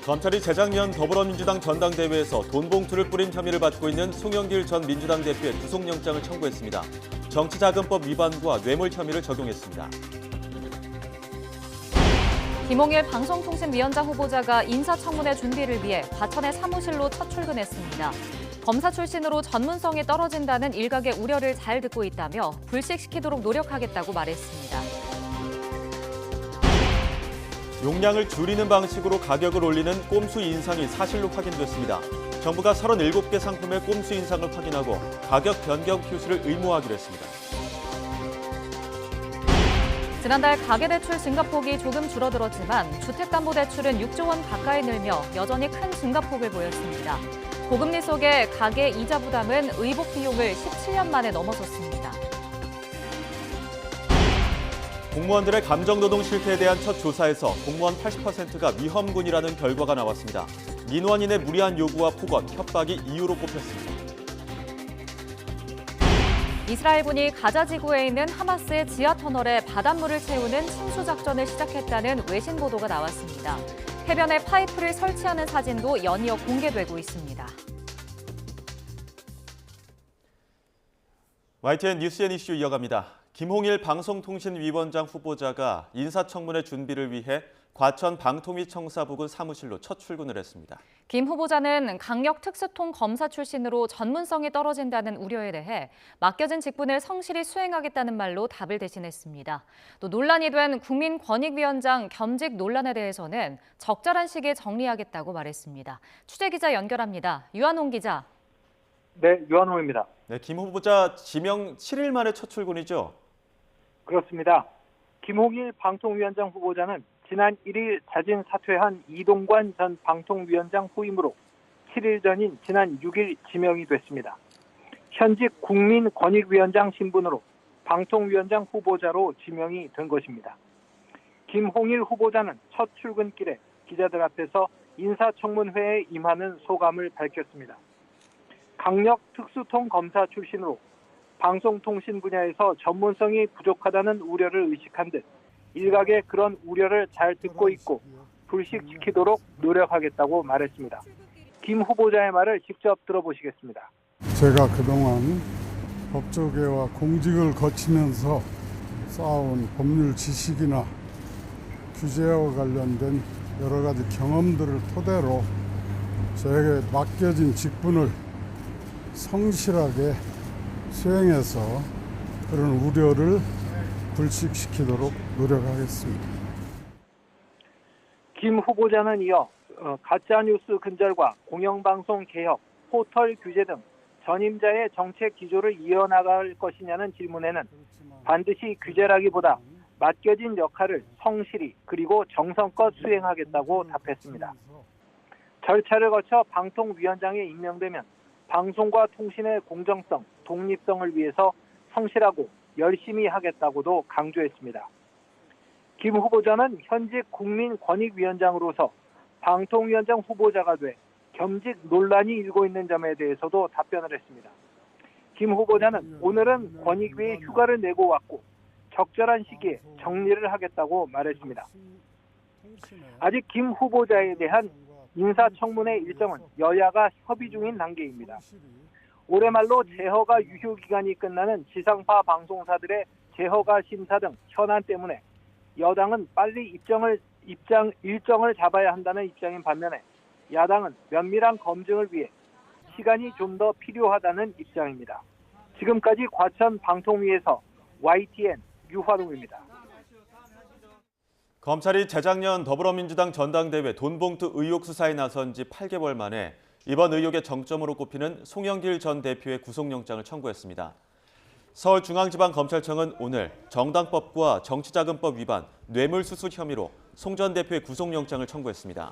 검찰이 재작년 더불어민주당 전당대회에서 돈 봉투를 뿌린 혐의를 받고 있는 송영길 전 민주당 대표의 구속영장을 청구했습니다. 정치자금법 위반과 뇌물 혐의를 적용했습니다. 김홍일 방송통신위원장 후보자가 인사청문회 준비를 위해 과천의 사무실로 첫 출근했습니다. 검사 출신으로 전문성이 떨어진다는 일각의 우려를 잘 듣고 있다며 불식시키도록 노력하겠다고 말했습니다. 용량을 줄이는 방식으로 가격을 올리는 꼼수 인상이 사실로 확인됐습니다. 정부가 37개 상품의 꼼수 인상을 확인하고 가격 변경 표시를 의무화하기로 했습니다. 지난달 가계대출 증가폭이 조금 줄어들었지만 주택담보대출은 6조 원 가까이 늘며 여전히 큰 증가폭을 보였습니다. 고금리 속에 가계 이자 부담은 의복 비용을 17년 만에 넘어섰습니다. 공무원들의 감정노동 실태에 대한 첫 조사에서 공무원 80%가 위험군이라는 결과가 나왔습니다. 민원인의 무리한 요구와 폭언, 협박이 이유로 꼽혔습니다. 이스라엘군이 가자 지구에 있는 하마스의 지하터널에 바닷물을 채우는 침수 작전을 시작했다는 외신 보도가 나왔습니다. 해변에 파이프를 설치하는 사진도 연이어 공개되고 있습니다. YTN 뉴스앤 이슈 이어갑니다. 김홍일 방송통신위원장 후보자가 인사청문회 준비를 위해 과천 방통위 청사부근 사무실로 첫 출근을 했습니다. 김 후보자는 강력 특수통 검사 출신으로 전문성이 떨어진다는 우려에 대해 맡겨진 직분을 성실히 수행하겠다는 말로 답을 대신했습니다. 또 논란이 된 국민권익위원장 겸직 논란에 대해서는 적절한 시기에 정리하겠다고 말했습니다. 취재기자 연결합니다. 유한홍 기자. 네, 유한홍입니다. 네, 김 후보자 지명 7일 만에 첫 출근이죠? 그렇습니다. 김홍일 방통위원장 후보자는 지난 1일 자진 사퇴한 이동관 전 방통위원장 후임으로 7일 전인 지난 6일 지명이 됐습니다. 현직 국민권익위원장 신분으로 방통위원장 후보자로 지명이 된 것입니다. 김홍일 후보자는 첫 출근길에 기자들 앞에서 인사청문회에 임하는 소감을 밝혔습니다. 강력 특수통 검사 출신으로 방송통신 분야에서 전문성이 부족하다는 우려를 의식한 듯 일각의 그런 우려를 잘 듣고 있고 불식시키도록 노력하겠다고 말했습니다. 김 후보자의 말을 직접 들어보시겠습니다. 제가 그동안 법조계와 공직을 거치면서 쌓아온 법률 지식이나 규제와 관련된 여러 가지 경험들을 토대로 저에게 맡겨진 직분을 성실하게 수행해서 그런 우려를 불식시키도록 노력하겠습니다. 김 후보자는 이어 가짜뉴스 근절과 공영방송 개혁, 포털 규제 등 전임자의 정책 기조를 이어나갈 것이냐는 질문에는 반드시 규제라기보다 맡겨진 역할을 성실히 그리고 정성껏 수행하겠다고 답했습니다. 절차를 거쳐 방통위원장에 임명되면 방송과 통신의 공정성, 독립성을 위해서 성실하고 열심히 하겠다고도 강조했습니다. 김 후보자는 현직 국민권익위원장으로서 방통위원장 후보자가 돼 겸직 논란이 일고 있는 점에 대해서도 답변을 했습니다. 김 후보자는 오늘은 권익위에 휴가를 내고 왔고 적절한 시기에 정리를 하겠다고 말했습니다. 아직 김 후보자에 대한 인사청문회 일정은 여야가 협의 중인 단계입니다. 올해 말로 제허가 유효기간이 끝나는 지상파 방송사들의 제허가 심사 등 현안 때문에 여당은 빨리 일정을 잡아야 한다는 입장인 반면에 야당은 면밀한 검증을 위해 시간이 좀 더 필요하다는 입장입니다. 지금까지 과천 방통위에서 YTN 유화동입니다. 검찰이 재작년 더불어민주당 전당대회 돈봉투 의혹 수사에 나선 지 8개월 만에 이번 의혹의 정점으로 꼽히는 송영길 전 대표의 구속영장을 청구했습니다. 서울중앙지방검찰청은 오늘 정당법과 정치자금법 위반, 뇌물수수 혐의로 송 전 대표의 구속영장을 청구했습니다.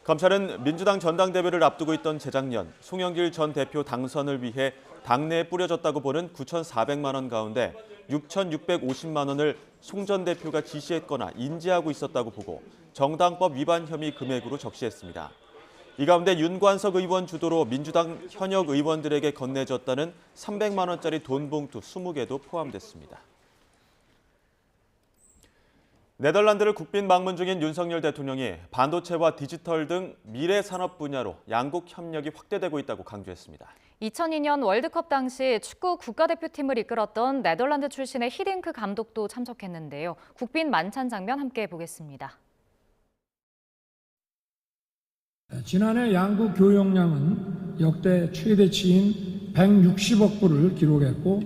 검찰은 민주당 전당대회를 앞두고 있던 재작년 송영길 전 대표 당선을 위해 당내에 뿌려졌다고 보는 9,400만 원 가운데 6,650만 원을 송 전 대표가 지시했거나 인지하고 있었다고 보고 정당법 위반 혐의 금액으로 적시했습니다. 이 가운데 윤관석 의원 주도로 민주당 현역 의원들에게 건네졌다는 300만 원짜리 돈 봉투 20개도 포함됐습니다. 네덜란드를 국빈 방문 중인 윤석열 대통령이 반도체와 디지털 등 미래 산업 분야로 양국 협력이 확대되고 있다고 강조했습니다. 2002년 월드컵 당시 축구 국가대표팀을 이끌었던 네덜란드 출신의 히딩크 감독도 참석했는데요. 국빈 만찬 장면 함께 보겠습니다. 지난해 양국 교역량은 역대 최대치인 160억 불을 기록했고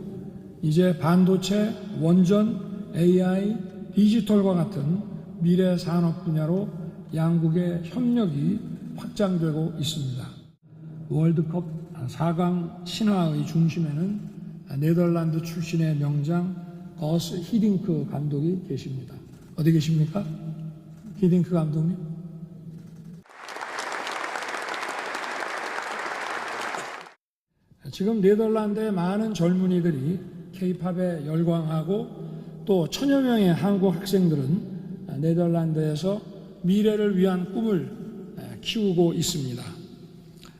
이제 반도체, 원전, AI, 디지털과 같은 미래 산업 분야로 양국의 협력이 확장되고 있습니다. 월드컵 4강 신화의 중심에는 네덜란드 출신의 명장 거스 히딩크 감독이 계십니다. 어디 계십니까? 히딩크 감독님? 지금 네덜란드의 많은 젊은이들이 K-팝에 열광하고 또 천여 명의 한국 학생들은 네덜란드에서 미래를 위한 꿈을 키우고 있습니다.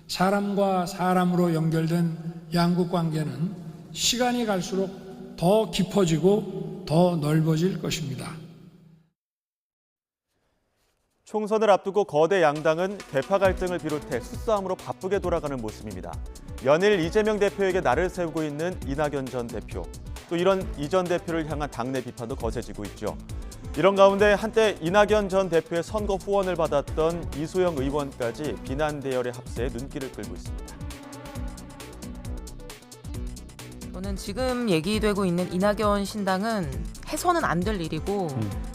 사람과 사람으로 연결된 양국 관계는 시간이 갈수록 더 깊어지고 더 넓어질 것입니다. 총선을 앞두고 거대 양당은 계파 갈등을 비롯해 수싸움으로 바쁘게 돌아가는 모습입니다. 연일 이재명 대표에게 날을 세우고 있는 이낙연 전 대표. 또 이런 이 전 대표를 향한 당내 비판도 거세지고 있죠. 이런 가운데 한때 이낙연 전 대표의 선거 후원을 받았던 이소영 의원까지 비난 대열의 합세에 눈길을 끌고 있습니다. 저는 지금 얘기되고 있는 이낙연 신당은 해서는 안 될 일이고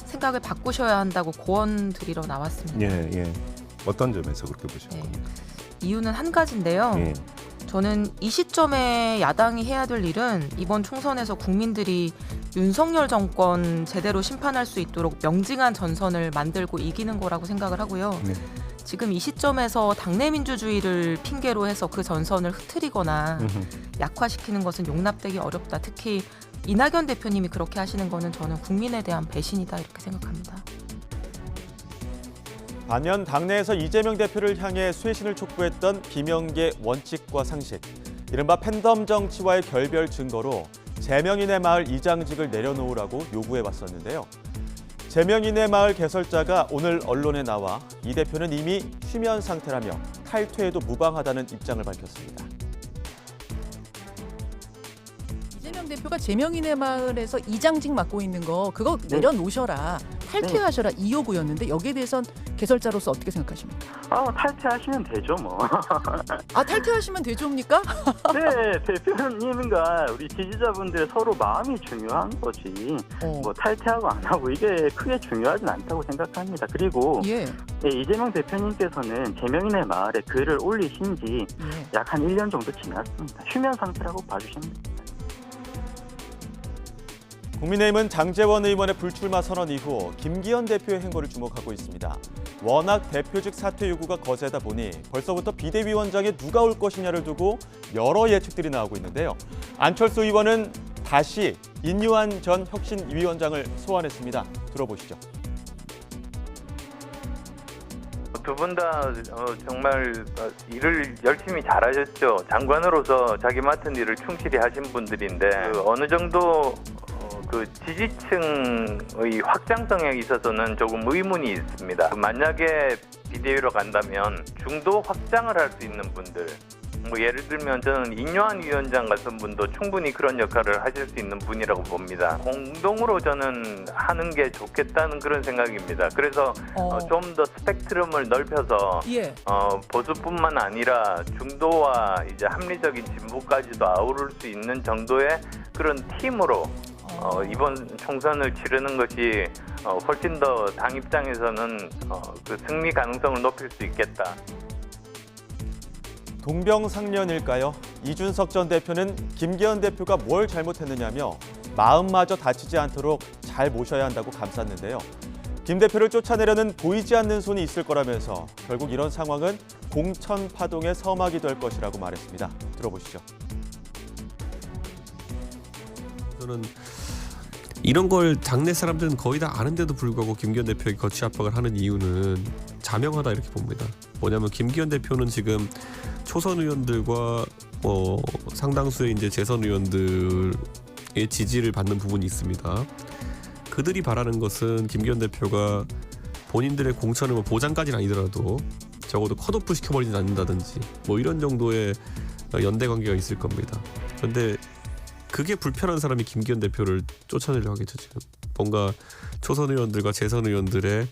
생각을 바꾸셔야 한다고 고언 드리러 나왔습니다. 예. 어떤 점에서 그렇게 보실 겁니까? 이유는 한 가지인데요. 예. 저는 이 시점에 야당이 해야 될 일은 이번 총선에서 국민들이 윤석열 정권 제대로 심판할 수 있도록 명징한 전선을 만들고 이기는 거라고 생각을 하고요. 네. 지금 이 시점에서 당내 민주주의를 핑계로 해서 그 전선을 흐트리거나 약화시키는 것은 용납되기 어렵다. 특히 이낙연 대표님이 그렇게 하시는 거는 저는 국민에 대한 배신이다 이렇게 생각합니다. 반면 당내에서 이재명 대표를 향해 쇄신을 촉구했던 김영계 원칙과 상식, 이른바 팬덤 정치와의 결별 증거로 제명인의 마을 이장직을 내려놓으라고 요구해왔었는데요. 제명인의 마을 개설자가 오늘 언론에 나와 이 대표는 이미 휴면 상태라며 탈퇴해도 무방하다는 입장을 밝혔습니다. 이재명 대표가 제명인의 마을에서 이장직 맡고 있는 거 그거 내려놓으셔라. 탈퇴하셔라 이 요구였는데 여기에 대해선 개설자로서 어떻게 생각하십니까? 탈퇴하시면 되죠 뭐. 탈퇴하시면 되죠입니까? 네, 대표님과 우리 지지자분들 서로 마음이 중요한 거지. 뭐 탈퇴하고 안 하고 이게 크게 중요하진 않다고 생각합니다. 그리고 이재명 대표님께서는 제명인의 마을에 글을 올리신 지 약 한 1년 정도 지났습니다. 휴면 상태라고 봐주시면 됩니다. 국민의힘은 장제원 의원의 불출마 선언 이후 김기현 대표의 행보를 주목하고 있습니다. 워낙 대표직 사퇴 요구가 거세다 보니 벌써부터 비대위원장에 누가 올 것이냐를 두고 여러 예측들이 나오고 있는데요. 안철수 의원은 다시 인유한 전 혁신위원장을 소환했습니다. 들어보시죠. 두 분 다 정말 일을 열심히 잘하셨죠. 장관으로서 자기 맡은 일을 충실히 하신 분들인데 어느 정도 그 지지층의 확장성에 있어서는 조금 의문이 있습니다. 만약에 비대위로 간다면 중도 확장을 할 수 있는 분들, 뭐 예를 들면 저는 인요한 위원장 같은 분도 충분히 그런 역할을 하실 수 있는 분이라고 봅니다. 공동으로 저는 하는 게 좋겠다는 그런 생각입니다. 그래서 좀 더 스펙트럼을 넓혀서 보수뿐만 아니라 중도와 이제 합리적인 진보까지도 아우를 수 있는 정도의 그런 팀으로 이번 총선을 치르는 것이 훨씬 더 당 입장에서는 그 승리 가능성을 높일 수 있겠다. 동병상련일까요? 이준석 전 대표는 김기현 대표가 뭘 잘못했느냐며 마음마저 다치지 않도록 잘 모셔야 한다고 감쌌는데요. 김 대표를 쫓아내려는 보이지 않는 손이 있을 거라면서 결국 이런 상황은 공천 파동의 서막이 될 것이라고 말했습니다. 들어보시죠. 저는 이런 걸 당내 사람들은 거의 다 아는데도 불구하고 김기현 대표에게 거취 압박을 하는 이유는 자명하다 이렇게 봅니다. 뭐냐면 김기현 대표는 지금 초선 의원들과 상당수의 이제 재선 의원들의 지지를 받는 부분이 있습니다. 그들이 바라는 것은 김기현 대표가 본인들의 공천을 뭐 보장까지는 아니더라도 적어도 컷오프 시켜버리진 않는다든지 뭐 이런 정도의 연대 관계가 있을 겁니다. 그런데 그게 불편한 사람이 김기현 대표를 쫓아내려고 하겠죠. 지금 뭔가 초선 의원들과 재선 의원들의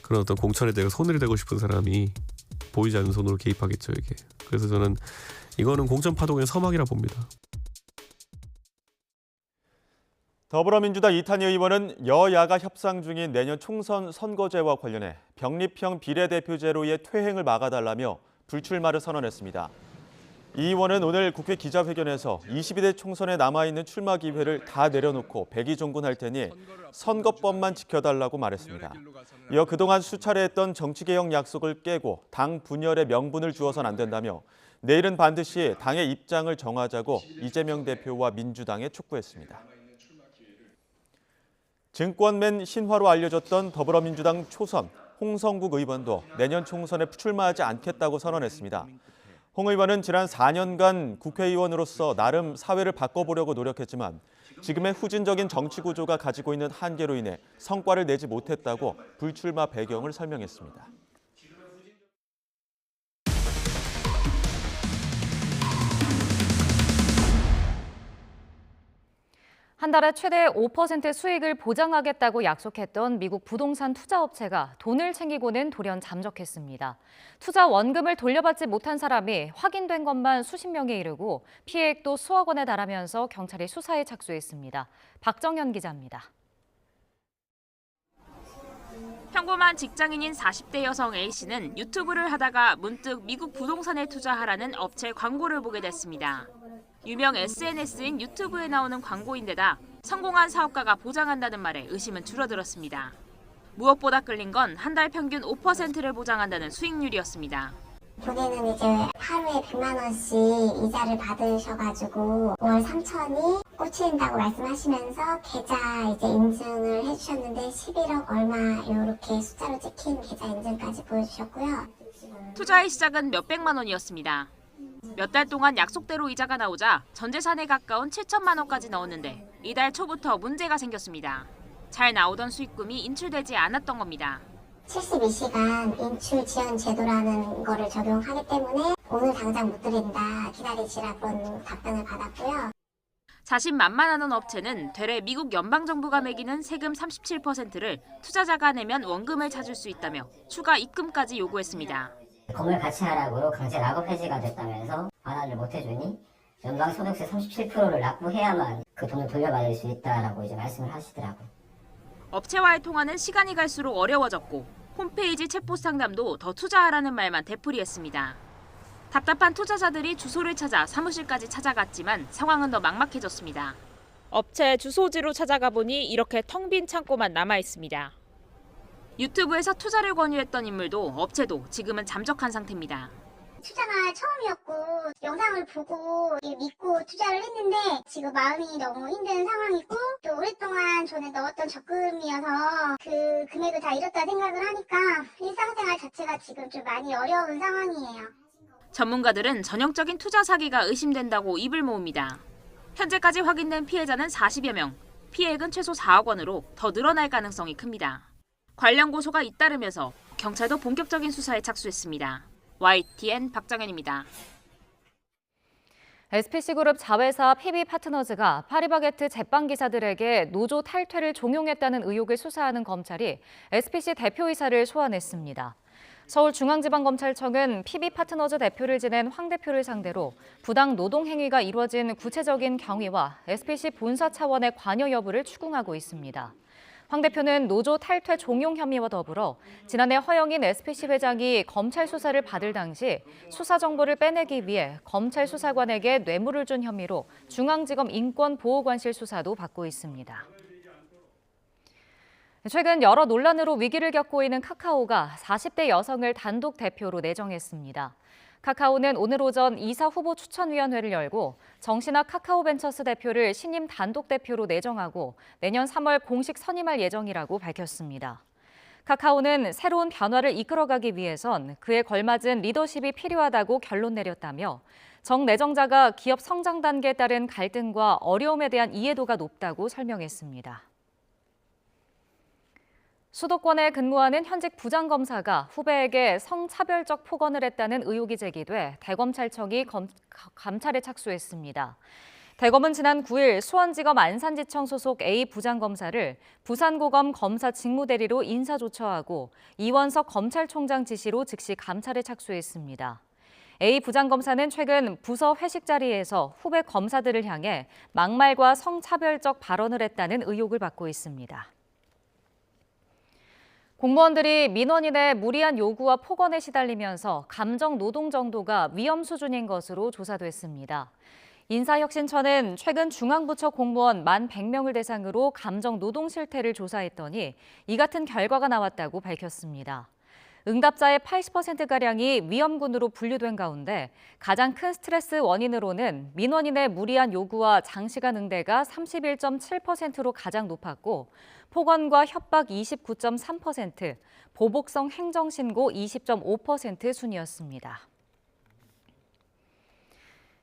그런 어떤 공천에 대해서 손을 대고 싶은 사람이 보이지 않는 손으로 개입하겠죠. 이게. 그래서 저는 이거는 공천 파동의 서막이라 봅니다. 더불어민주당 이탄희 의원은 여야가 협상 중인 내년 총선 선거제와 관련해 병립형 비례대표제로의 퇴행을 막아달라며 불출마를 선언했습니다. 이 의원은 오늘 국회 기자회견에서 22대 총선에 남아있는 출마 기회를 다 내려놓고 백의종군할 테니 선거법만 지켜달라고 말했습니다. 이어 그동안 수차례 했던 정치개혁 약속을 깨고 당 분열의 명분을 주어선 안 된다며 내일은 반드시 당의 입장을 정하자고 이재명 대표와 민주당에 촉구했습니다. 증권맨 신화로 알려졌던 더불어민주당 초선 홍성국 의원도 내년 총선에 출마하지 않겠다고 선언했습니다. 홍 의원은 지난 4년간 국회의원으로서 나름 사회를 바꿔보려고 노력했지만 지금의 후진적인 정치 구조가 가지고 있는 한계로 인해 성과를 내지 못했다고 불출마 배경을 설명했습니다. 한 달에 최대 5% 수익을 보장하겠다고 약속했던 미국 부동산 투자업체가 돈을 챙기고는 돌연 잠적했습니다. 투자 원금을 돌려받지 못한 사람이 확인된 것만 수십 명에 이르고 피해액도 수억 원에 달하면서 경찰이 수사에 착수했습니다. 박정현 기자입니다. 평범한 직장인인 40대 여성 A씨는 유튜브를 하다가 문득 미국 부동산에 투자하라는 업체 광고를 보게 됐습니다. 유명 SNS인 유튜브에 나오는 광고인데다 성공한 사업가가 보장한다는 말에 의심은 줄어들었습니다. 무엇보다 끌린 건 한 달 평균 5%를 보장한다는 수익률이었습니다. 본인은 이제 하루에 100만 원씩 이자를 받으셔가지고 월 3천이 꽂힌다고 말씀하시면서 계좌 이제 인증을 해주셨는데 11억 얼마 이렇게 숫자로 찍힌 계좌 인증까지 보여주셨고요. 투자의 시작은 몇백만 원이었습니다. 몇 달 동안 약속대로 이자가 나오자 전 재산에 가까운 7천만 원까지 넣었는데 이달 초부터 문제가 생겼습니다. 잘 나오던 수익금이 인출되지 않았던 겁니다. 72시간 인출 지연 제도라는 거를 적용하기 때문에 오늘 당장 못 드린다, 기다리시라고 답변을 받았고요. 자신만만하던 업체는 되레 미국 연방정부가 매기는 세금 37%를 투자자가 내면 원금을 찾을 수 있다며 추가 입금까지 요구했습니다. 건물 같이 하라고 강제 락업 해지가 됐다면서 반환을 못 해주니 연방소득세 37%를 납부해야만 그 돈을 돌려받을 수 있다라고 이제 말씀을 하시더라고요. 업체와의 통화는 시간이 갈수록 어려워졌고 홈페이지 챗봇 상담도 더 투자하라는 말만 되풀이했습니다. 답답한 투자자들이 주소를 찾아 사무실까지 찾아갔지만 상황은 더 막막해졌습니다. 업체 주소지로 찾아가 보니 이렇게 텅 빈 창고만 남아 있습니다. 유튜브에서 투자를 권유했던 인물도 업체도 지금은 잠적한 상태입니다. 투자가 처음이었고 영상을 보고 믿고 투자를 했는데 지금 마음이 너무 힘든 상황이고 또 오랫동안 전에 넣었던 적금이어서 그 금액을 다 잃었다 생각을 하니까 일상생활 자체가 지금 좀 많이 어려운 상황이에요. 전문가들은 전형적인 투자 사기가 의심된다고 입을 모읍니다. 현재까지 확인된 피해자는 40여 명, 피해액은 최소 4억 원으로 더 늘어날 가능성이 큽니다. 관련 고소가 잇따르면서 경찰도 본격적인 수사에 착수했습니다. YTN 박정현입니다. SPC그룹 자회사 PB파트너즈가 파리바게트 제빵기사들에게 노조 탈퇴를 종용했다는 의혹을 수사하는 검찰이 SPC 대표이사를 소환했습니다. 서울중앙지방검찰청은 PB파트너즈 대표를 지낸 황 대표를 상대로 부당 노동행위가 이루어진 구체적인 경위와 SPC 본사 차원의 관여 여부를 추궁하고 있습니다. 황 대표는 노조 탈퇴 종용 혐의와 더불어 지난해 허영인 SPC 회장이 검찰 수사를 받을 당시 수사 정보를 빼내기 위해 검찰 수사관에게 뇌물을 준 혐의로 중앙지검 인권보호관실 수사도 받고 있습니다. 최근 여러 논란으로 위기를 겪고 있는 카카오가 40대 여성을 단독 대표로 내정했습니다. 카카오는 오늘 오전 이사 후보 추천위원회를 열고 정신학 카카오벤처스 대표를 신임 단독 대표로 내정하고 내년 3월 공식 선임할 예정이라고 밝혔습니다. 카카오는 새로운 변화를 이끌어가기 위해선 그에 걸맞은 리더십이 필요하다고 결론 내렸다며 정 내정자가 기업 성장 단계에 따른 갈등과 어려움에 대한 이해도가 높다고 설명했습니다. 수도권에 근무하는 현직 부장검사가 후배에게 성차별적 폭언을 했다는 의혹이 제기돼 대검찰청이 감찰에 착수했습니다. 대검은 지난 9일 수원지검 안산지청 소속 A 부장검사를 부산고검 검사 직무대리로 인사조처하고 이원석 검찰총장 지시로 즉시 감찰에 착수했습니다. A 부장검사는 최근 부서 회식 자리에서 후배 검사들을 향해 막말과 성차별적 발언을 했다는 의혹을 받고 있습니다. 공무원들이 민원인의 무리한 요구와 폭언에 시달리면서 감정 노동 정도가 위험 수준인 것으로 조사됐습니다. 인사혁신처는 최근 중앙부처 공무원 1,100명을 대상으로 감정 노동 실태를 조사했더니 이 같은 결과가 나왔다고 밝혔습니다. 응답자의 80%가량이 위험군으로 분류된 가운데 가장 큰 스트레스 원인으로는 민원인의 무리한 요구와 장시간 응대가 31.7%로 가장 높았고 폭언과 협박 29.3%, 보복성 행정신고 20.5% 순이었습니다.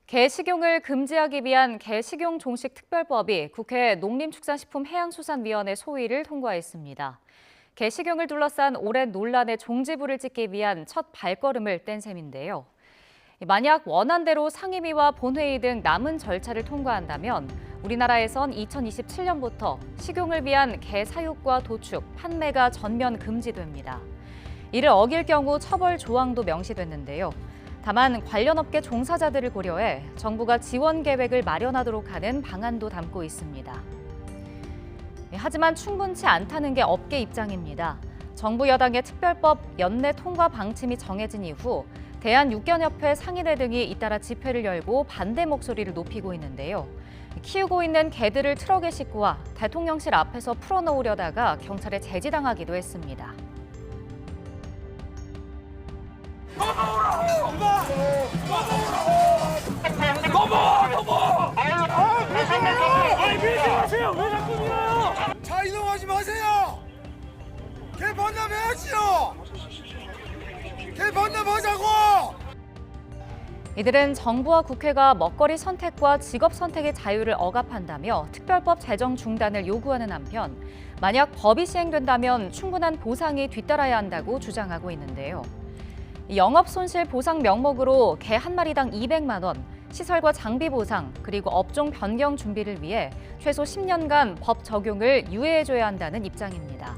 개 식용을 금지하기 위한 개 식용 종식 특별법이 국회 농림축산식품해양수산위원회 소위를 통과했습니다. 개 식용을 둘러싼 오랜 논란의 종지부를 찍기 위한 첫 발걸음을 뗀 셈인데요. 만약 원안대로 상임위와 본회의 등 남은 절차를 통과한다면 우리나라에선 2027년부터 식용을 위한 개 사육과 도축, 판매가 전면 금지됩니다. 이를 어길 경우 처벌 조항도 명시됐는데요. 다만 관련 업계 종사자들을 고려해 정부가 지원 계획을 마련하도록 하는 방안도 담고 있습니다. 하지만 충분치 않다는 게 업계 입장입니다. 정부 여당의 특별법 연내 통과 방침이 정해진 이후 대한육견협회 상인회 등이 잇따라 집회를 열고 반대 목소리를 높이고 있는데요. 키우고 있는 개들을 트럭에 싣고 와 대통령실 앞에서 풀어놓으려다가 경찰에 제지당하기도 했습니다. 차 이동하지 마세요. 개 반납해야지요. 개 반납하자고. 이들은 정부와 국회가 먹거리 선택과 직업 선택의 자유를 억압한다며 특별법 제정 중단을 요구하는 한편 만약 법이 시행된다면 충분한 보상이 뒤따라야 한다고 주장하고 있는데요. 영업 손실 보상 명목으로 개 한 마리당 200만 원, 시설과 장비 보상, 그리고 업종 변경 준비를 위해 최소 10년간 법 적용을 유예해줘야 한다는 입장입니다.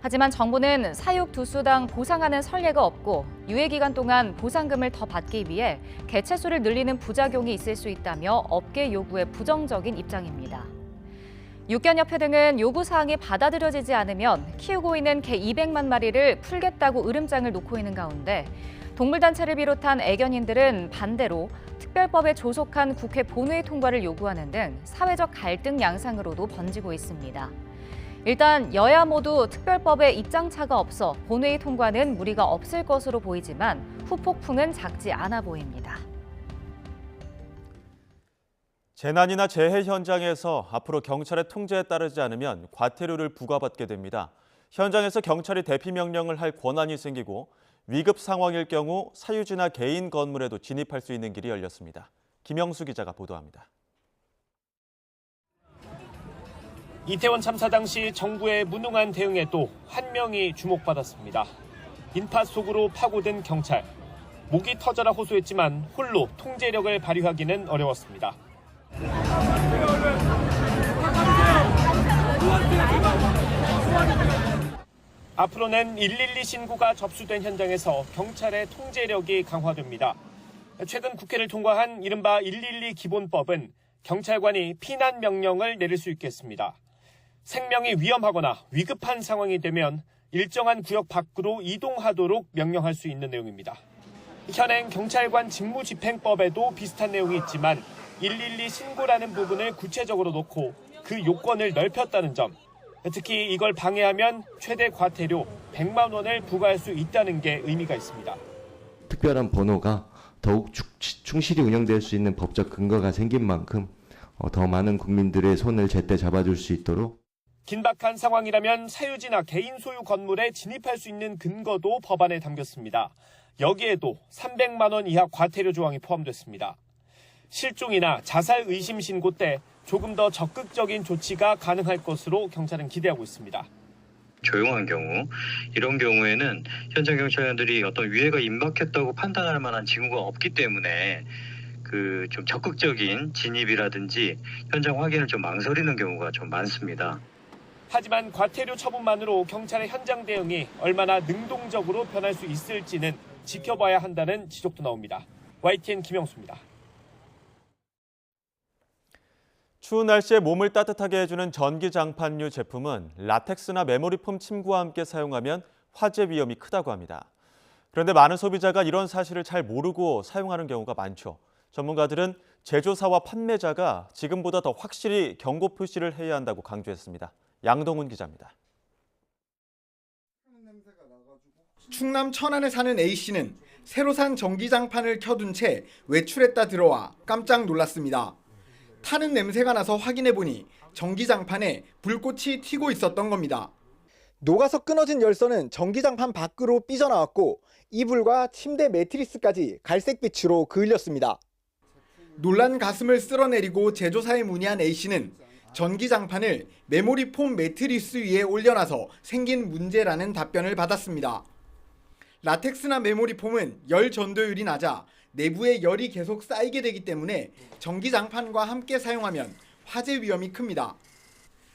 하지만 정부는 사육 두수당 보상하는 선례가 없고 유예 기간 동안 보상금을 더 받기 위해 개체수를 늘리는 부작용이 있을 수 있다며 업계 요구에 부정적인 입장입니다. 육견협회 등은 요구사항이 받아들여지지 않으면 키우고 있는 개 200만 마리를 풀겠다고 으름장을 놓고 있는 가운데 동물단체를 비롯한 애견인들은 반대로 특별법에 조속한 국회 본회의 통과를 요구하는 등 사회적 갈등 양상으로도 번지고 있습니다. 일단 여야 모두 특별법에 입장차가 없어 본회의 통과는 무리가 없을 것으로 보이지만 후폭풍은 작지 않아 보입니다. 재난이나 재해 현장에서 앞으로 경찰의 통제에 따르지 않으면 과태료를 부과받게 됩니다. 현장에서 경찰이 대피 명령을 할 권한이 생기고 위급 상황일 경우 사유지나 개인 건물에도 진입할 수 있는 길이 열렸습니다. 김영수 기자가 보도합니다. 이태원 참사 당시 정부의 무능한 대응에도 환명이 주목받았습니다. 인파 속으로 파고든 경찰. 목이 터져라 호소했지만 홀로 통제력을 발휘하기는 어려웠습니다. 앞으로는 112 신고가 접수된 현장에서 경찰의 통제력이 강화됩니다. 최근 국회를 통과한 이른바 112 기본법은 경찰관이 피난 명령을 내릴 수 있겠습니다. 생명이 위험하거나 위급한 상황이 되면 일정한 구역 밖으로 이동하도록 명령할 수 있는 내용입니다. 현행 경찰관 직무집행법에도 비슷한 내용이 있지만 112 신고라는 부분을 구체적으로 놓고 그 요건을 넓혔다는 점, 특히 이걸 방해하면 최대 과태료 100만 원을 부과할 수 있다는 게 의미가 있습니다. 특별한 번호가 더욱 충실히 운영될 수 있는 법적 근거가 생긴 만큼 더 많은 국민들의 손을 제때 잡아줄 수 있도록 긴박한 상황이라면 사유지나 개인 소유 건물에 진입할 수 있는 근거도 법안에 담겼습니다. 여기에도 300만 원 이하 과태료 조항이 포함됐습니다. 실종이나 자살 의심 신고 때 조금 더 적극적인 조치가 가능할 것으로 경찰은 기대하고 있습니다. 조용한 경우, 이런 경우에는 현장 경찰관들이 어떤 위해가 임박했다고 판단할 만한 징후가 없기 때문에 좀 적극적인 진입이라든지 현장 확인을 좀 망설이는 경우가 좀 많습니다. 하지만 과태료 처분만으로 경찰의 현장 대응이 얼마나 능동적으로 변할 수 있을지는 지켜봐야 한다는 지적도 나옵니다. YTN 김영수입니다. 추운 날씨에 몸을 따뜻하게 해주는 전기장판류 제품은 라텍스나 메모리폼 침구와 함께 사용하면 화재 위험이 크다고 합니다. 그런데 많은 소비자가 이런 사실을 잘 모르고 사용하는 경우가 많죠. 전문가들은 제조사와 판매자가 지금보다 더 확실히 경고 표시를 해야 한다고 강조했습니다. 양동훈 기자입니다. 충남 천안에 사는 A씨는 새로 산 전기장판을 켜둔 채 외출했다 들어와 깜짝 놀랐습니다. 타는 냄새가 나서 확인해보니 전기장판에 불꽃이 튀고 있었던 겁니다. 녹아서 끊어진 열선은 전기장판 밖으로 삐져나왔고 이불과 침대 매트리스까지 갈색빛으로 그을렸습니다. 놀란 가슴을 쓸어내리고 제조사에 문의한 A씨는 전기장판을 메모리 폼 매트리스 위에 올려놔서 생긴 문제라는 답변을 받았습니다. 라텍스나 메모리 폼은 열 전도율이 낮아 내부에 열이 계속 쌓이게 되기 때문에 전기장판과 함께 사용하면 화재 위험이 큽니다.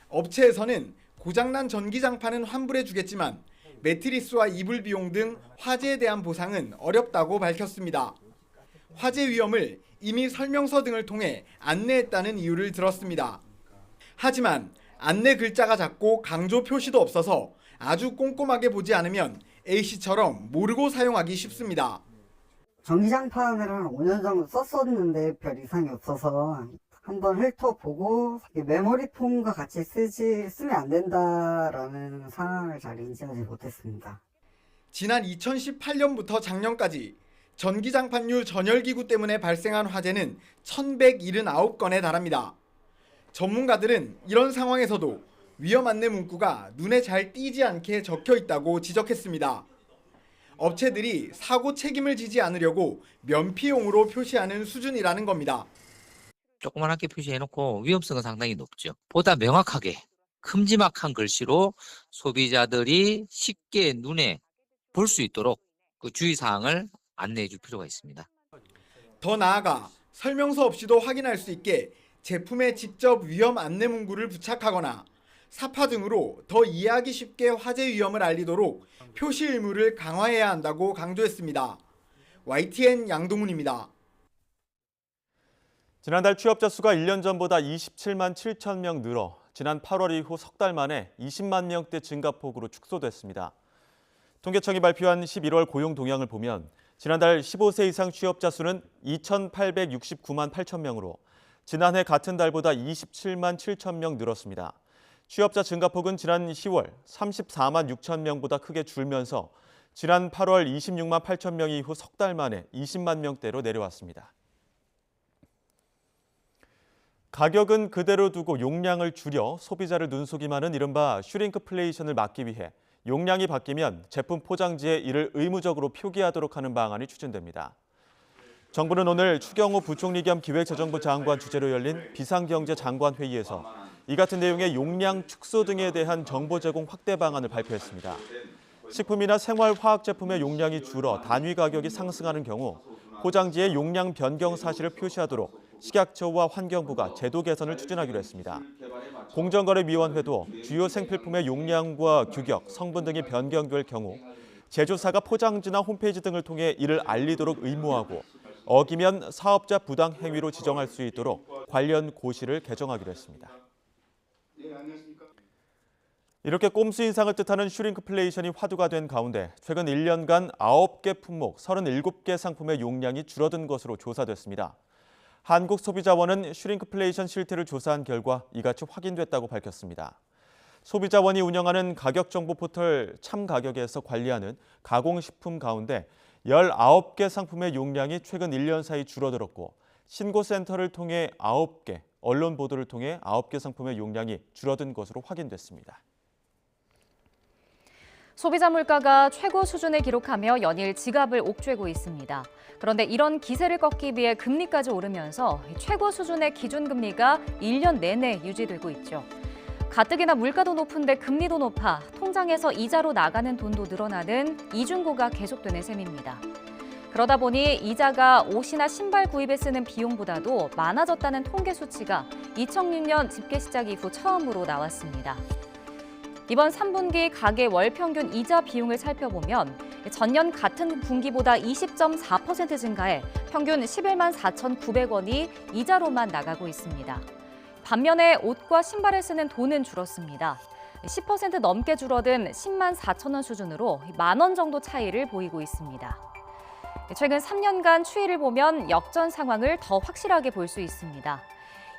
업체에서는 고장난 전기장판은 환불해 주겠지만 매트리스와 이불 비용 등 화재에 대한 보상은 어렵다고 밝혔습니다. 화재 위험을 이미 설명서 등을 통해 안내했다는 이유를 들었습니다. 하지만 안내 글자가 작고 강조 표시도 없어서 아주 꼼꼼하게 보지 않으면 A씨처럼 모르고 사용하기 쉽습니다. 전기장판을 한 5년 정도 썼었는데 별 이상이 없어서 한번 훑어보고 메모리 폼과 같이 쓰면 안 된다라는 상황을 잘 인지하지 못했습니다. 지난 2018년부터 작년까지 전기장판류 전열기구 때문에 발생한 화재는 1179건에 달합니다. 전문가들은 이런 상황에서도 위험 안내 문구가 눈에 잘 띄지 않게 적혀 있다고 지적했습니다. 업체들이 사고 책임을 지지 않으려고 면피용으로 표시하는 수준이라는 겁니다. 조그맣게 표시해놓고 위험성은 상당히 높죠. 보다 명확하게 큼지막한 글씨로 소비자들이 쉽게 눈에 볼 수 있도록 그 주의사항을 안내해 줄 필요가 있습니다. 더 나아가 설명서 없이도 확인할 수 있게 제품에 직접 위험 안내 문구를 부착하거나 사파 등으로 더 이해하기 쉽게 화재 위험을 알리도록 표시 의무를 강화해야 한다고 강조했습니다. YTN 양동훈입니다. 지난달 취업자 수가 1년 전보다 27만 7천 명 늘어 지난 8월 이후 석 달 만에 20만 명대 증가폭으로 축소됐습니다. 통계청이 발표한 11월 고용 동향을 보면 지난달 15세 이상 취업자 수는 2,869만 8천 명으로 지난해 같은 달보다 27만 7천 명 늘었습니다. 취업자 증가폭은 지난 10월 34만 6천 명보다 크게 줄면서 지난 8월 26만 8천 명 이후 석 달 만에 20만 명대로 내려왔습니다. 가격은 그대로 두고 용량을 줄여 소비자를 눈속임하는 이른바 슈링크플레이션을 막기 위해 용량이 바뀌면 제품 포장지에 이를 의무적으로 표기하도록 하는 방안이 추진됩니다. 정부는 오늘 추경호 부총리 겸 기획재정부 장관 주재로 열린 비상경제장관회의에서 이 같은 내용의 용량 축소 등에 대한 정보 제공 확대 방안을 발표했습니다. 식품이나 생활화학 제품의 용량이 줄어 단위 가격이 상승하는 경우 포장지에 용량 변경 사실을 표시하도록 식약처와 환경부가 제도 개선을 추진하기로 했습니다. 공정거래위원회도 주요 생필품의 용량과 규격, 성분 등이 변경될 경우 제조사가 포장지나 홈페이지 등을 통해 이를 알리도록 의무하고 어기면 사업자 부당 행위로 지정할 수 있도록 관련 고시를 개정하기로 했습니다. 이렇게 꼼수 인상을 뜻하는 슈링크플레이션이 화두가 된 가운데 최근 1년간 9개 품목 37개 상품의 용량이 줄어든 것으로 조사됐습니다. 한국소비자원은 슈링크플레이션 실태를 조사한 결과 이같이 확인됐다고 밝혔습니다. 소비자원이 운영하는 가격정보 포털 참가격에서 관리하는 가공식품 가운데 19개 상품의 용량이 최근 1년 사이 줄어들었고 신고센터를 통해 9개, 언론 보도를 통해 9개 상품의 용량이 줄어든 것으로 확인됐습니다. 소비자 물가가 최고 수준을 기록하며 연일 지갑을 옥죄고 있습니다. 그런데 이런 기세를 꺾기 위해 금리까지 오르면서 최고 수준의 기준금리가 1년 내내 유지되고 있죠. 가뜩이나 물가도 높은데 금리도 높아 통장에서 이자로 나가는 돈도 늘어나는 이중고가 계속되는 셈입니다. 그러다 보니 이자가 옷이나 신발 구입에 쓰는 비용보다도 많아졌다는 통계 수치가 2006년 집계 시작 이후 처음으로 나왔습니다. 이번 3분기 가계 월 평균 이자 비용을 살펴보면 전년 같은 분기보다 20.4% 증가해 평균 11만 4,900원이 이자로만 나가고 있습니다. 반면에 옷과 신발에 쓰는 돈은 줄었습니다. 10% 넘게 줄어든 10만 4천 원 수준으로 만 원 정도 차이를 보이고 있습니다. 최근 3년간 추이를 보면 역전 상황을 더 확실하게 볼 수 있습니다.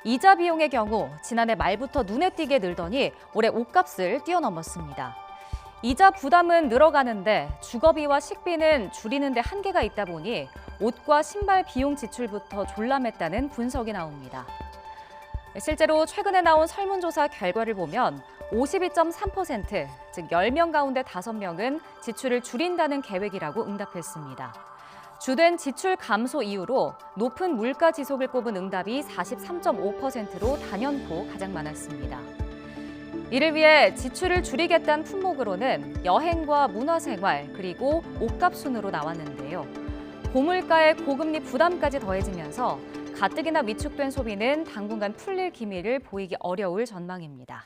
이자 비용의 경우 지난해 말부터 눈에 띄게 늘더니 올해 옷값을 뛰어넘었습니다. 이자 부담은 늘어가는데 주거비와 식비는 줄이는 데 한계가 있다 보니 옷과 신발 비용 지출부터 졸라맸다는 분석이 나옵니다. 실제로 최근에 나온 설문조사 결과를 보면 52.3%, 즉 10명 가운데 5명은 지출을 줄인다는 계획이라고 응답했습니다. 주된 지출 감소 이유로 높은 물가 지속을 꼽은 응답이 43.5%로 단연코 가장 많았습니다. 이를 위해 지출을 줄이겠다는 품목으로는 여행과 문화생활 그리고 옷값 순으로 나왔는데요. 고물가의 고금리 부담까지 더해지면서 가뜩이나 위축된 소비는 당분간 풀릴 기미를 보이기 어려울 전망입니다.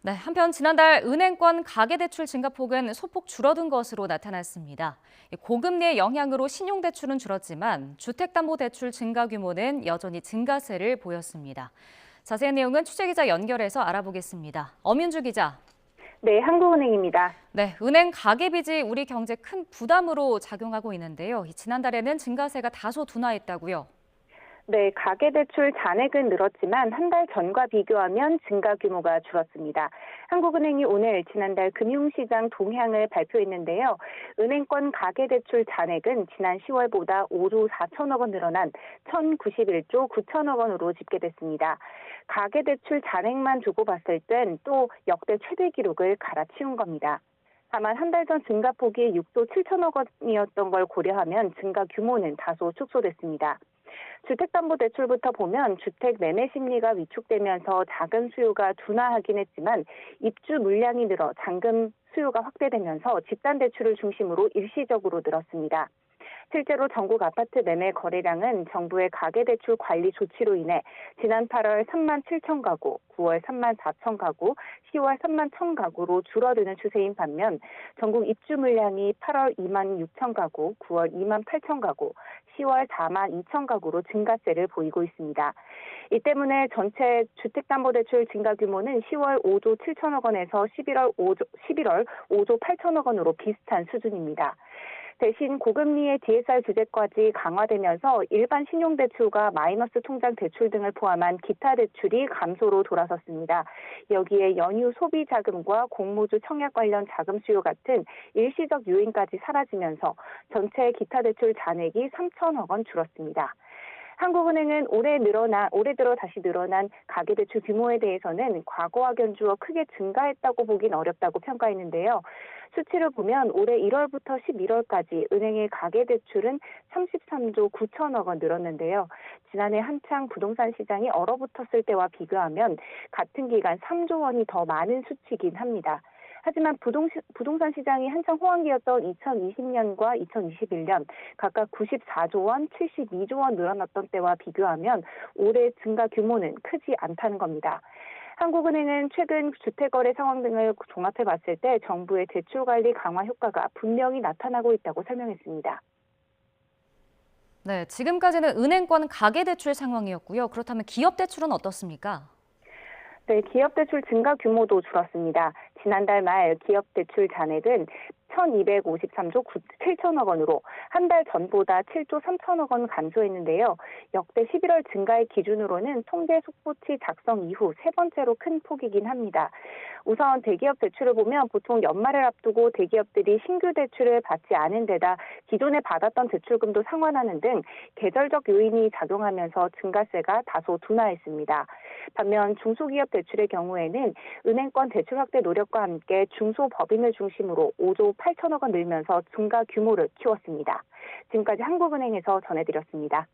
네, 한편 지난달 은행권 가계대출 증가폭은 소폭 줄어든 것으로 나타났습니다. 고금리의 영향으로 신용대출은 줄었지만 주택담보대출 증가 규모는 여전히 증가세를 보였습니다. 자세한 내용은 취재기자 연결해서 알아보겠습니다. 엄윤주 기자. 네, 한국은행입니다. 네, 은행 가계빚이 우리 경제에 큰 부담으로 작용하고 있는데요. 지난달에는 증가세가 다소 둔화했다고요? 네, 가계대출 잔액은 늘었지만 한 달 전과 비교하면 증가 규모가 줄었습니다. 한국은행이 오늘 지난달 금융시장 동향을 발표했는데요. 은행권 가계대출 잔액은 지난 10월보다 5조 4천억 원 늘어난 1,091조 9천억 원으로 집계됐습니다. 가계대출 잔액만 두고 봤을 땐 또 역대 최대 기록을 갈아치운 겁니다. 다만 한 달 전 증가폭이 6조 7천억 원이었던 걸 고려하면 증가 규모는 다소 축소됐습니다. 주택담보대출부터 보면 주택 매매 심리가 위축되면서 자금 수요가 둔화하긴 했지만 입주 물량이 늘어 잔금 수요가 확대되면서 집단대출을 중심으로 일시적으로 늘었습니다. 실제로 전국 아파트 매매 거래량은 정부의 가계대출 관리 조치로 인해 지난 8월 3만 7천 가구, 9월 3만 4천 가구, 10월 3만 1천 가구로 줄어드는 추세인 반면 전국 입주 물량이 8월 2만 6천 가구, 9월 2만 8천 가구, 10월 4만 2천 가구로 증가세를 보이고 있습니다. 이 때문에 전체 주택담보대출 증가 규모는 10월 5조 7천억 원에서 11월 5조 8천억 원으로 비슷한 수준입니다. 대신 고금리의 DSR 규제까지 강화되면서 일반 신용대출과 마이너스 통장 대출 등을 포함한 기타 대출이 감소로 돌아섰습니다. 여기에 연휴 소비 자금과 공모주 청약 관련 자금 수요 같은 일시적 요인까지 사라지면서 전체 기타 대출 잔액이 3천억 원 줄었습니다. 한국은행은 올해 들어 다시 늘어난 가계대출 규모에 대해서는 과거와 견주어 크게 증가했다고 보긴 어렵다고 평가했는데요. 수치를 보면 올해 1월부터 11월까지 은행의 가계대출은 33조 9천억 원 늘었는데요. 지난해 한창 부동산 시장이 얼어붙었을 때와 비교하면 같은 기간 3조 원이 더 많은 수치이긴 합니다. 하지만 부동산 시장이 한창 호황기였던 2020년과 2021년 각각 94조 원, 72조 원 늘어났던 때와 비교하면 올해 증가 규모는 크지 않다는 겁니다. 한국은행은 최근 주택거래 상황 등을 종합해 봤을 때 정부의 대출관리 강화 효과가 분명히 나타나고 있다고 설명했습니다. 네, 지금까지는 은행권 가계대출 상황이었고요. 그렇다면 기업대출은 어떻습니까? 네, 기업대출 증가 규모도 줄었습니다. 지난달 말 기업대출 잔액은 1,253조 7천억 원으로 한 달 전보다 7조 3천억 원 감소했는데요. 역대 11월 증가의 기준으로는 통계 속보치 작성 이후 세 번째로 큰 폭이긴 합니다. 우선 대기업 대출을 보면 보통 연말을 앞두고 대기업들이 신규 대출을 받지 않은 데다 기존에 받았던 대출금도 상환하는 등 계절적 요인이 작용하면서 증가세가 다소 둔화했습니다. 반면 중소기업 대출의 경우에는 은행권 대출 확대 노력과 함께 중소법인을 중심으로 5조 8천억 원 늘면서 증가 규모를 키웠습니다. 지금까지 한국은행에서 전해드렸습니다.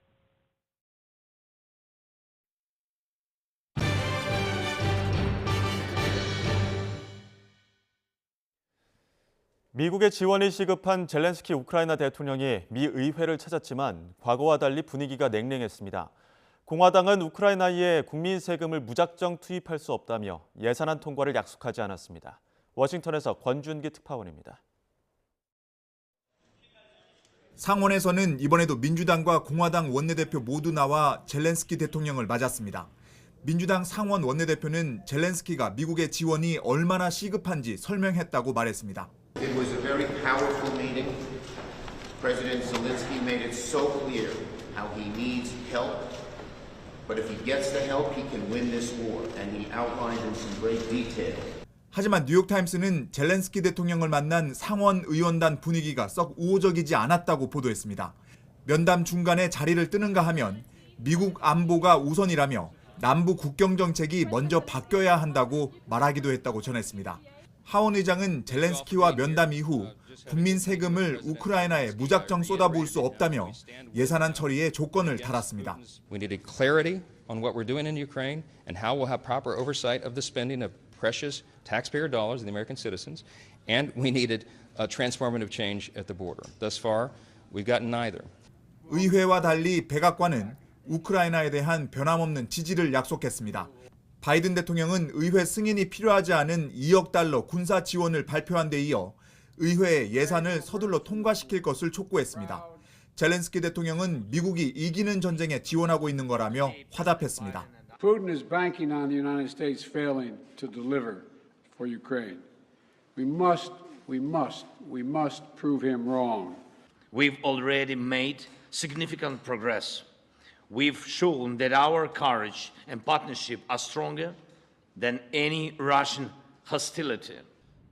미국의 지원이 시급한 젤렌스키 우크라이나 대통령이 미 의회를 찾았지만 과거와 달리 분위기가 냉랭했습니다. 공화당은 우크라이나에 국민 세금을 무작정 투입할 수 없다며 예산안 통과를 약속하지 않았습니다. 워싱턴에서 권준기 특파원입니다. 상원에서는 이번에도 민주당과 공화당 원내대표 모두 나와 젤렌스키 대통령을 맞았습니다. 민주당 상원 원내대표는 젤렌스키가 미국의 지원이 얼마나 시급한지 설명했다고 말했습니다. It was a very powerful meeting. President Zelensky made it so clear how he needs help. But if he gets the help, he can win this war. And he outlined in some great detail. 하지만 뉴욕타임스는 젤렌스키 대통령을 만난 상원 의원단 분위기가 썩 우호적이지 않았다고 보도했습니다. 면담 중간에 자리를 뜨는가 하면 미국 안보가 우선이라며 남부 국경 정책이 먼저 바뀌어야 한다고 말하기도 했다고 전했습니다. 하원 의장은 젤렌스키와 면담 이후 국민 세금을 우크라이나에 무작정 쏟아부을 수 없다며 예산안 처리에 조건을 달았습니다. We needed clarity on what we're doing in Ukraine and how we'll have proper oversight of the spending of precious taxpayer dollars of the American citizens, and we needed a transformative change at the border. Thus far, we've gotten neither. 의회와 달리 백악관은 우크라이나에 대한 변함없는 지지를 약속했습니다. 바이든 대통령은 의회 승인이 필요하지 않은 2억 달러 군사 지원을 발표한 데 이어 의회에 예산을 서둘러 통과시킬 것을 촉구했습니다. 젤렌스키 대통령은 미국이 이기는 전쟁에 지원하고 있는 거라며 화답했습니다. Putin is banking on the United States failing to deliver for Ukraine. We must prove him wrong. We've already made significant progress. We've shown that our courage and partnership are stronger than any Russian hostility.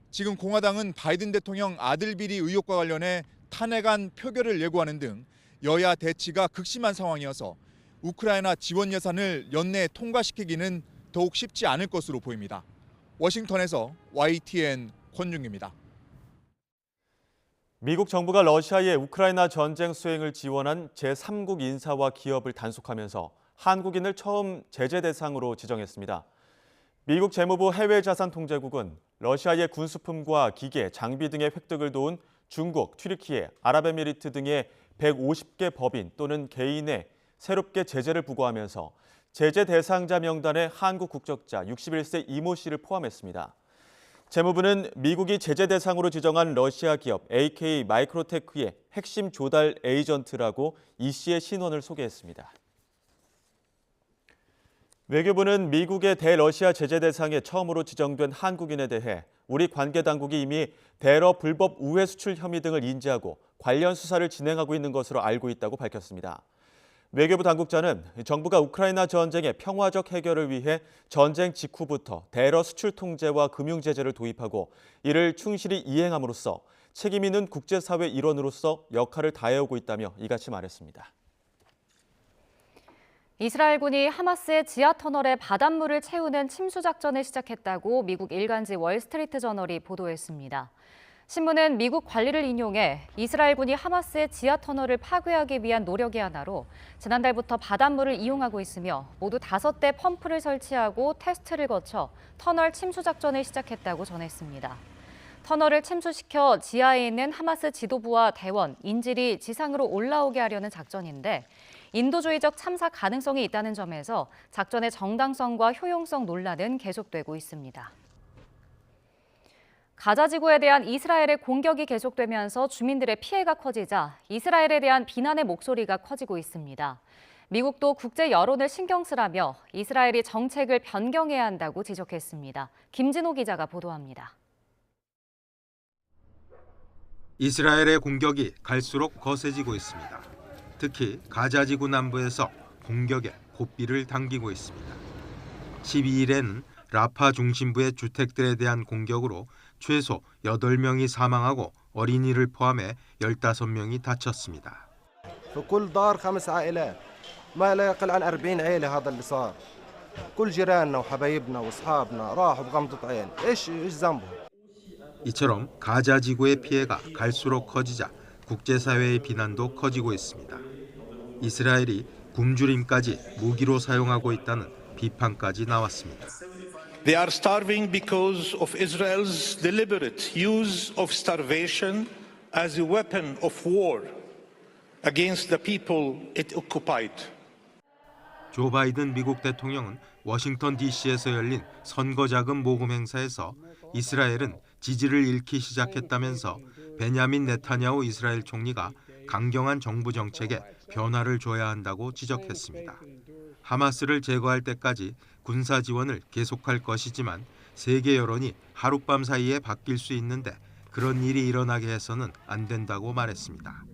지금 공화당은 바이든 대통령 아들 비리 의혹과 관련해 탄핵안 표결을 예고하는 등 여야 대치가 극심한 상황이어서 우크라이나 지원 예산을 연내에 통과시키기는 더욱 쉽지 않을 것으로 보입니다. 워싱턴에서 YTN 권중기입니다. 미국 정부가 러시아의 우크라이나 전쟁 수행을 지원한 제3국 인사와 기업을 단속하면서 한국인을 처음 제재 대상으로 지정했습니다. 미국 재무부 해외자산통제국은 러시아의 군수품과 기계, 장비 등의 획득을 도운 중국, 튀르키예, 아랍에미리트 등의 150개 법인 또는 개인에 새롭게 제재를 부과하면서 제재 대상자 명단에 한국 국적자 61세 이모 씨를 포함했습니다. 재무부는 미국이 제재 대상으로 지정한 러시아 기업 AK 마이크로테크의 핵심 조달 에이전트라고 이 씨의 신원을 소개했습니다. 외교부는 미국의 대러시아 제재 대상에 처음으로 지정된 한국인에 대해 우리 관계 당국이 이미 대러 불법 우회 수출 혐의 등을 인지하고 관련 수사를 진행하고 있는 것으로 알고 있다고 밝혔습니다. 외교부 당국자는 정부가 우크라이나 전쟁의 평화적 해결을 위해 전쟁 직후부터 대러 수출 통제와 금융 제재를 도입하고 이를 충실히 이행함으로써 책임 있는 국제사회 일원으로서 역할을 다해오고 있다며 이같이 말했습니다. 이스라엘군이 하마스의 지하터널에 바닷물을 채우는 침수 작전을 시작했다고 미국 일간지 월스트리트저널이 보도했습니다. 신문은 미국 관리를 인용해 이스라엘군이 하마스의 지하터널을 파괴하기 위한 노력의 하나로 지난달부터 바닷물을 이용하고 있으며 모두 5대 펌프를 설치하고 테스트를 거쳐 터널 침수 작전을 시작했다고 전했습니다. 터널을 침수시켜 지하에 있는 하마스 지도부와 대원, 인질이 지상으로 올라오게 하려는 작전인데 인도주의적 참사 가능성이 있다는 점에서 작전의 정당성과 효용성 논란은 계속되고 있습니다. 가자 지구에 대한 이스라엘의 공격이 계속되면서 주민들의 피해가 커지자 이스라엘에 대한 비난의 목소리가 커지고 있습니다. 미국도 국제 여론을 신경 쓰라며 이스라엘이 정책을 변경해야 한다고 지적했습니다. 김진호 기자가 보도합니다. 이스라엘의 공격이 갈수록 거세지고 있습니다. 특히 가자 지구 남부에서 공격에 고삐를 당기고 있습니다. 12일에는 라파 중심부의 주택들에 대한 공격으로 최소 8명이 사망하고 어린이를 포함해 15명이 다쳤습니다. في كل دار 5 عائلات ما لا يقل عن 40 عائلة هذا اللي صار. كل جيراننا وحبايبنا واصحابنا راحوا بغمضة عين. ايش ذنبهم? 이처럼 가자 지구의 피해가 갈수록 커지자 국제사회의 비난도 커지고 있습니다. 이스라엘이 굶주림까지 무기로 사용하고 있다는 비판까지 나왔습니다. They are starving because of Israel's deliberate use of starvation as a weapon of war against the people it occupied. 조 바이든 미국 대통령은 워싱턴 DC에서 열린 선거자금 모금 행사에서 이스라엘은 지지를 잃기 시작했다면서 베냐민 네타냐후 이스라엘 총리가 강경한 정부 정책에 변화를 줘야 한다고 지적했습니다. 하마스를 제거할 때까지 군사 지원을 계속할 것이지만 세계 여론이 하룻밤 사이에 바뀔 수 있는데 그런 일이 일어나게 해서는 안 된다고 말했습니다.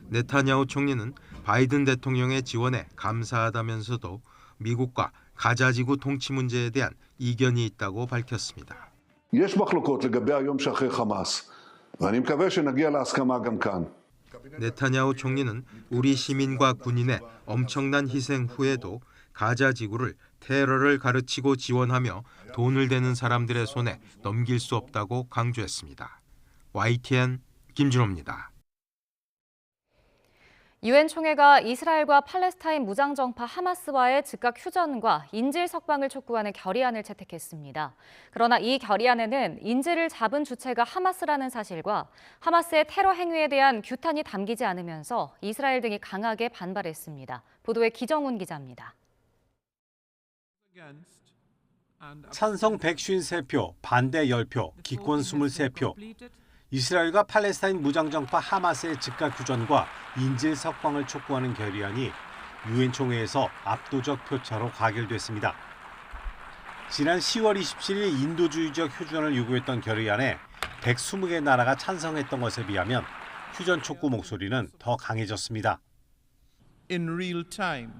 네타냐후 총리는 바이든 대통령의 지원에 감사하다면서도 미국과 가자지구 통치 문제에 대한 이견이 있다고 밝혔습니다. יש מחלוקות לגבי היום שאחרי חמאס, ואני מקווה שנגיע להסכמה גם כאן. 네타냐후 총리는 우리 시민과 군인의 엄청난 희생 후에도 가자 지구를 테러를 가르치고 지원하며 돈을 대는 사람들의 손에 넘길 수 없다고 강조했습니다. YTN 김준호입니다. 유엔 총회가 이스라엘과 팔레스타인 무장정파 하마스와의 즉각 휴전과 인질 석방을 촉구하는 결의안을 채택했습니다. 그러나 이 결의안에는 인질을 잡은 주체가 하마스라는 사실과 하마스의 테러 행위에 대한 규탄이 담기지 않으면서 이스라엘 등이 강하게 반발했습니다. 보도에 기정훈 기자입니다. 찬성 153표, 반대 10표, 기권 23표. 이스라엘과 팔레스타인 무장정파 하마스의 즉각 휴전과 인질 석방을 촉구하는 결의안이 유엔 총회에서 압도적 표차로 가결됐습니다. 지난 10월 27일 인도주의적 휴전을 요구했던 결의안에 120개 나라가 찬성했던 것에 비하면 휴전 촉구 목소리는 더 강해졌습니다. In real time,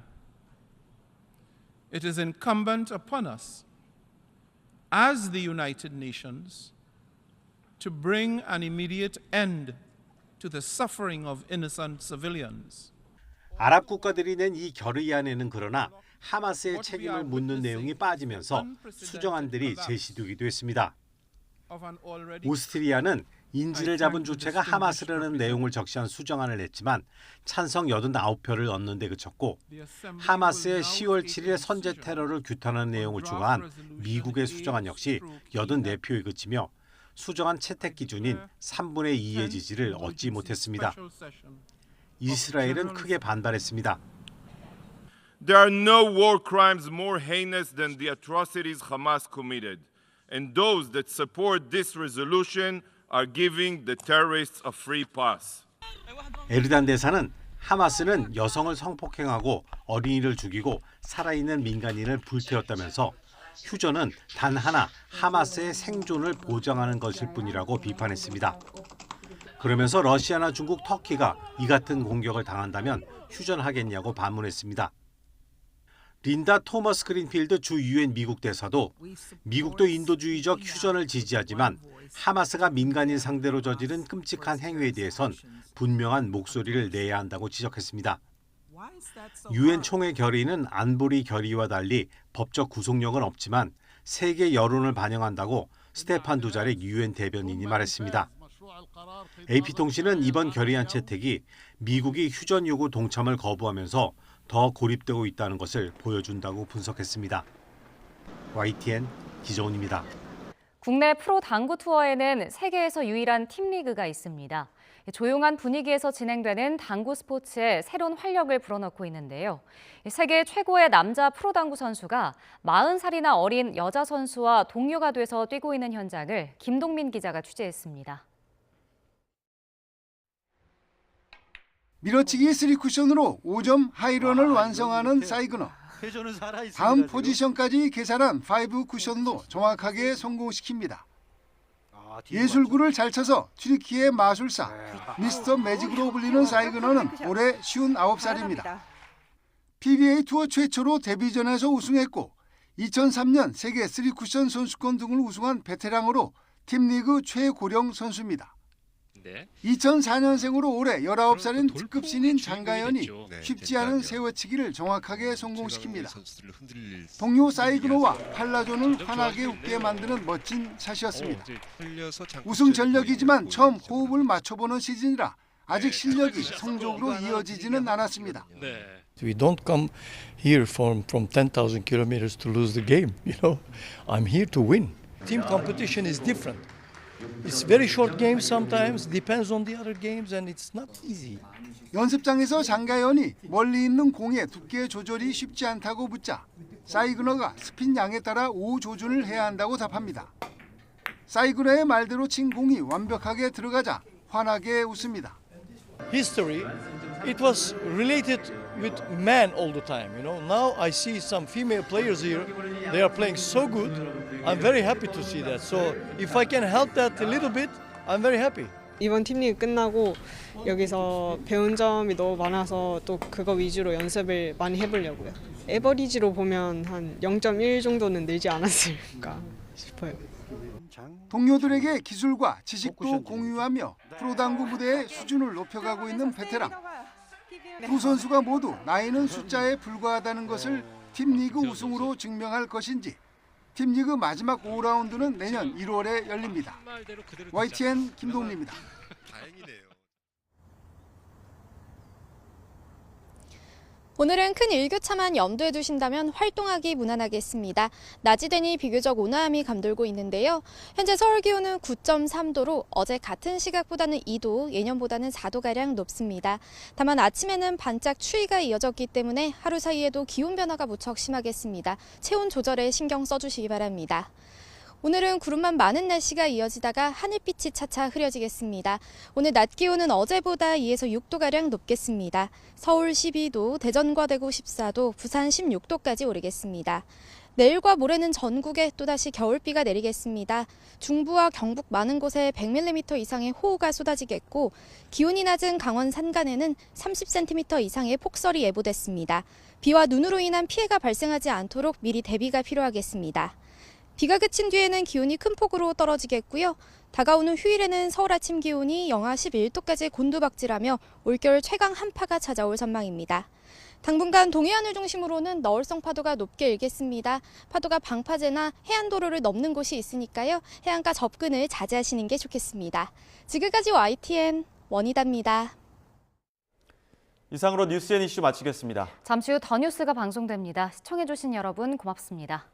it is incumbent upon us as the United Nations to bring an immediate end to the suffering of innocent civilians. 아랍 국가들이 낸 이 결의안에는 그러나 하마스의 책임을 묻는 내용이 빠지면서 수정안들이 제시되기도 했습니다. 오스트리아는 인질을 잡은 주체가 하마스라는 내용을 적시한 수정안을 냈지만 찬성 89표를 얻는 데 그쳤고 하마스의 10월 7일 선제 테러를 규탄하는 내용을 추가한 미국의 수정안 역시 84표에 그치며 수정안 채택 기준인 3분의 2의 지지를 얻지 못했습니다. 이스라엘은 크게 반발했습니다. There are no war crimes more heinous than the atrocities Hamas committed, and those that support this resolution are giving the terrorists a free pass. 에르단 대사는 하마스는 여성을 성폭행하고 어린이를 죽이고 살아있는 민간인을 불태웠다면서 휴전은 단 하나 하마스의 생존을 보장하는 것일 뿐이라고 비판했습니다. 그러면서 러시아나 중국, 터키가 이 같은 공격을 당한다면 휴전하겠냐고 반문했습니다. 린다 토머스 그린필드 주 유엔 미국 대사도 미국도 인도주의적 휴전을 지지하지만 하마스가 민간인 상대로 저지른 끔찍한 행위에 대해선 분명한 목소리를 내야 한다고 지적했습니다. 유엔 총회 결의는 안보리 결의와 달리 법적 구속력은 없지만 세계 여론을 반영한다고 스테판 두자릭 유엔 대변인이 말했습니다. AP통신은 이번 결의안 채택이 미국이 휴전 요구 동참을 거부하면서 더 고립되고 있다는 것을 보여준다고 분석했습니다. YTN 기정훈입니다. 국내 프로 당구 투어에는 세계에서 유일한 팀리그가 있습니다. 조용한 분위기에서 진행되는 당구 스포츠에 새로운 활력을 불어넣고 있는데요. 세계 최고의 남자 프로당구 선수가 40살이나 어린 여자 선수와 동료가 돼서 뛰고 있는 현장을 김동민 기자가 취재했습니다. 밀어치기 3쿠션으로 5점 하이런을 완성하는 사이그너. 다음 포지션까지 계산한 5쿠션도 정확하게 성공시킵니다. 예술구를 잘 쳐서 튀르키의 마술사 미스터 매직으로 불리는 사이그너는 올해 59살입니다. PBA 투어 최초로 데뷔전에서 우승했고 2003년 세계 3쿠션 선수권 등을 우승한 베테랑으로 팀리그 최고령 선수입니다. 2004년생으로 올해 19살인 특급 신인 장가연이 쉽지 않은 세워치기를 정확하게 성공시킵니다. 동료 사이그노와 팔라존을 환하게 웃게 만드는 멋진 샷이었습니다. 우승 전력이지만 처음 호흡을 맞춰보는 시즌이라 아직 실력이 성적으로 이어지지는 않았습니다. We don't come here from 10,000 kilometers to lose the game. I'm here to win. Team competition is different. It's very short games sometimes, depends on the other games, and it's not easy. 연습장에서 장가연이 멀리 있는 공의 두께 조절이 쉽지 않다고 묻자 사이그너가 스핀 양에 따라 오후 조준을 해야 한다고 답합니다. 사이그너의 말대로 친 공이 완벽하게 들어가자 환하게 웃습니다. History, it was related with men all the time. Now I see some female players here. They are playing so good. I'm very happy to see that. So if I can help that a little bit, I'm very happy. 이번 팀리그 끝나고 여기서 배운 점이 너무 많아서 또 그거 위주로 연습을 많이 해보려고요. 에버리지로 보면 한 0.1 정도는 늘지 않았을까 싶어요. 동료들에게 기술과 지식도 공유하며 프로당구 무대의 수준을 높여가고 있는 베테랑. 두 선수가 모두 나이는 숫자에 불과하다는 것을 팀리그 우승으로 증명할 것인지 팀리그 마지막 5라운드는 내년 1월에 열립니다. YTN 김동리입니다. 오늘은 큰 일교차만 염두에 두신다면 활동하기 무난하겠습니다. 낮이 되니 비교적 온화함이 감돌고 있는데요. 현재 서울 기온은 9.3도로 어제 같은 시각보다는 2도, 예년보다는 4도가량 높습니다. 다만 아침에는 반짝 추위가 이어졌기 때문에 하루 사이에도 기온 변화가 무척 심하겠습니다. 체온 조절에 신경 써주시기 바랍니다. 오늘은 구름만 많은 날씨가 이어지다가 하늘빛이 차차 흐려지겠습니다. 오늘 낮 기온은 어제보다 2에서 6도가량 높겠습니다. 서울 12도, 대전과 대구 14도, 부산 16도까지 오르겠습니다. 내일과 모레는 전국에 또다시 겨울비가 내리겠습니다. 중부와 경북 많은 곳에 100mm 이상의 호우가 쏟아지겠고 기온이 낮은 강원 산간에는 30cm 이상의 폭설이 예보됐습니다. 비와 눈으로 인한 피해가 발생하지 않도록 미리 대비가 필요하겠습니다. 비가 그친 뒤에는 기온이 큰 폭으로 떨어지겠고요. 다가오는 휴일에는 서울 아침 기온이 영하 11도까지 곤두박질하며 올겨울 최강 한파가 찾아올 전망입니다. 당분간 동해안을 중심으로는 너울성 파도가 높게 일겠습니다. 파도가 방파제나 해안도로를 넘는 곳이 있으니까요. 해안가 접근을 자제하시는 게 좋겠습니다. 지금까지 YTN 원희다입니다. 이상으로 뉴스앤 이슈 마치겠습니다. 잠시 후 더 뉴스가 방송됩니다. 시청해주신 여러분 고맙습니다.